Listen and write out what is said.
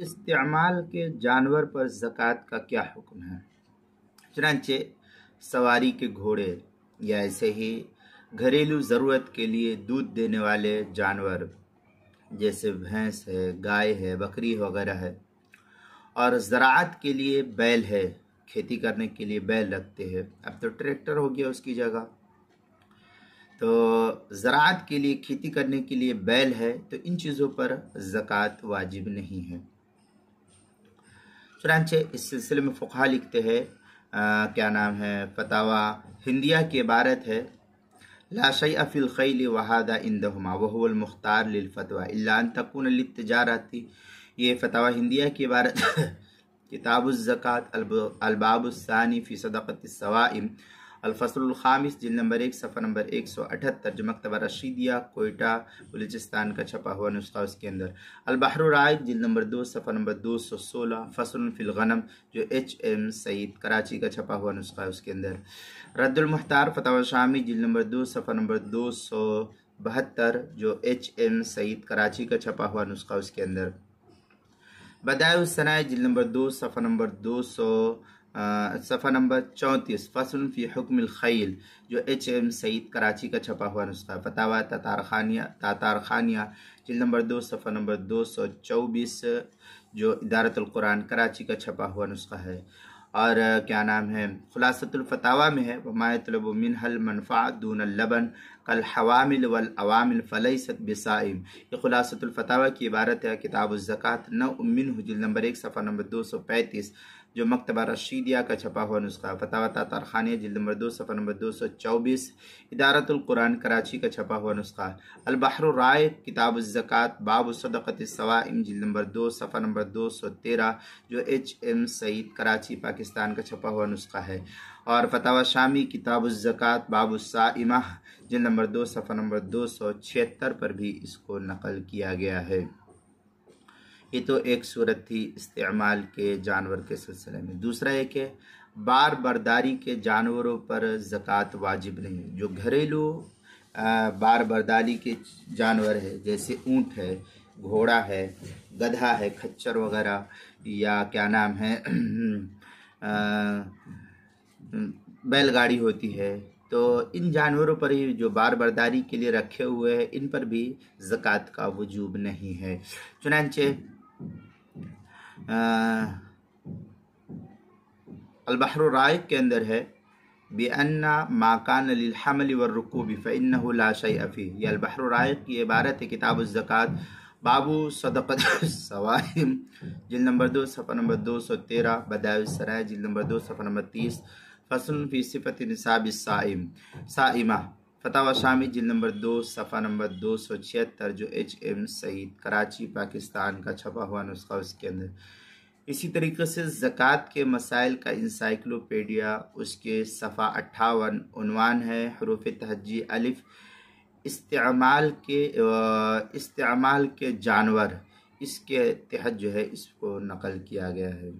استعمال کے جانور پر زکوٰۃ کا کیا حکم ہے؟ چنانچہ سواری کے گھوڑے یا ایسے ہی گھریلو ضرورت کے لیے دودھ دینے والے جانور جیسے بھینس ہے، گائے ہے، بکری وغیرہ ہے، اور زراعت کے لیے بیل ہے، کھیتی کرنے کے لیے بیل رکھتے ہیں۔ اب تو ٹریکٹر ہو گیا اس کی جگہ، تو زراعت کے لیے کھیتی کرنے کے لیے بیل ہے، تو ان چیزوں پر زکوٰۃ واجب نہیں ہے۔ چنانچہ اس سلسلے میں فقہا لکھتے ہیں، فتاوی ہندیہ کی عبارت ہے، لا شیء فی الخیل وہذا عندہما وہو المختار للفتوی الا ان تکون للتجارۃ۔ یہ فتاوی ہندیہ کی عبارت کتاب الزکوٰۃ الباب الثانی فی صدقۃ الصوائم الفصل الخامس جلد نمبر 1 صفحہ نمبر 178 جو مکتبہ رشیدیہ کوئٹہ بلوچستان کا چھپا ہوا نسخہ اس کے اندر، البحر الرائق جلد نمبر 2 صفحہ نمبر 216 فصل فی الغنم جو ایچ ایم سعید کراچی کا چھپا ہوا نسخہ اس کے اندر، رد المحتار فتاوی شامی جلد نمبر 2 صفحہ نمبر 272 جو ایچ ایم سعید کراچی کا چھپا ہوا نسخہ اس کے اندر، بدائع الصنائع جلد نمبر 2 صفحہ نمبر 34 فصل فی حکم الخیل جو ایچ ایم سعید کراچی کا چھپا ہوا نسخہ، فتاوی تاتار خانیہ جلد نمبر 2 صفحہ نمبر 224 جو ادارۃ القرآن کراچی کا چھپا ہوا نسخہ ہے، اور خلاصۃ الفتاوی میں ہے، وما یطلب منها المنفعۃ دون اللبن کالحوامل والعوامل فلیست بصائم۔ یہ خلاصۃ الفتاوی کی عبارت ہے، کتاب الزکوٰۃ نوع منہ جلد نمبر 1 صفحہ نمبر 235 جو مکتبہ رشیدیہ کا چھپا ہوا نسخہ، فتاوی تاتار خانیہ جلد نمبر 2 صفحہ نمبر 224 ادارۃ القرآن کراچی کا چھپا ہوا نسخہ، البحر الرائق کتاب الزکوٰۃ باب صدقۃ الصوائم جلد نمبر 2 صفحہ نمبر 213 جو ایچ ایم سعید کراچی پاکستان کا چھپا ہوا نسخہ ہے، اور فتاوی شامی کتاب الزکوٰۃ باب الصائمہ جلد نمبر 2 صفحہ نمبر 276 پر بھی اس کو نقل کیا گیا ہے۔ یہ تو ایک صورت تھی استعمال کے جانور کے سلسلے میں۔ دوسرا ہے کہ بار برداری کے جانوروں پر زکوٰۃ واجب نہیں۔ جو گھریلو بار برداری کے جانور ہے جیسے اونٹ ہے، گھوڑا ہے، گدھا ہے، کھچر وغیرہ، یا بیل گاڑی ہوتی ہے، تو ان جانوروں پر ہی جو بار برداری کے لیے رکھے ہوئے ہیں ان پر بھی زکوٰۃ کا وجوب نہیں ہے۔ چنانچہ البحر الرائق کے اندر ہے بِأَنَّ مَا كَانَ لِلْحَمْلِ وَالرُّكُوبِ فَإِنَّهُ لَا شَيْءَ فِيهِ۔ یہ البحر الرائق کی عبارت ہے، کتاب الزکوٰۃ باب صدقۃ الصوائم جلد نمبر 2 صفحہ نمبر 213، بدائع الصنائع جلد نمبر 2 صفحہ نمبر 30 فصل فی صفۃ نصاب الصائمہ، فتاوی شامی جلد نمبر 2 صفحہ نمبر 276 جو ایچ ایم سعید کراچی پاکستان کا چھپا ہوا نسخہ اس کے اندر۔ اسی طریقے سے زکوٰۃ کے مسائل کا انسائکلوپیڈیا اس کے صفحہ 58 عنوان ہے حروف تہجی الف، استعمال کے جانور، اس کے تحت جو ہے اس کو نقل کیا گیا ہے۔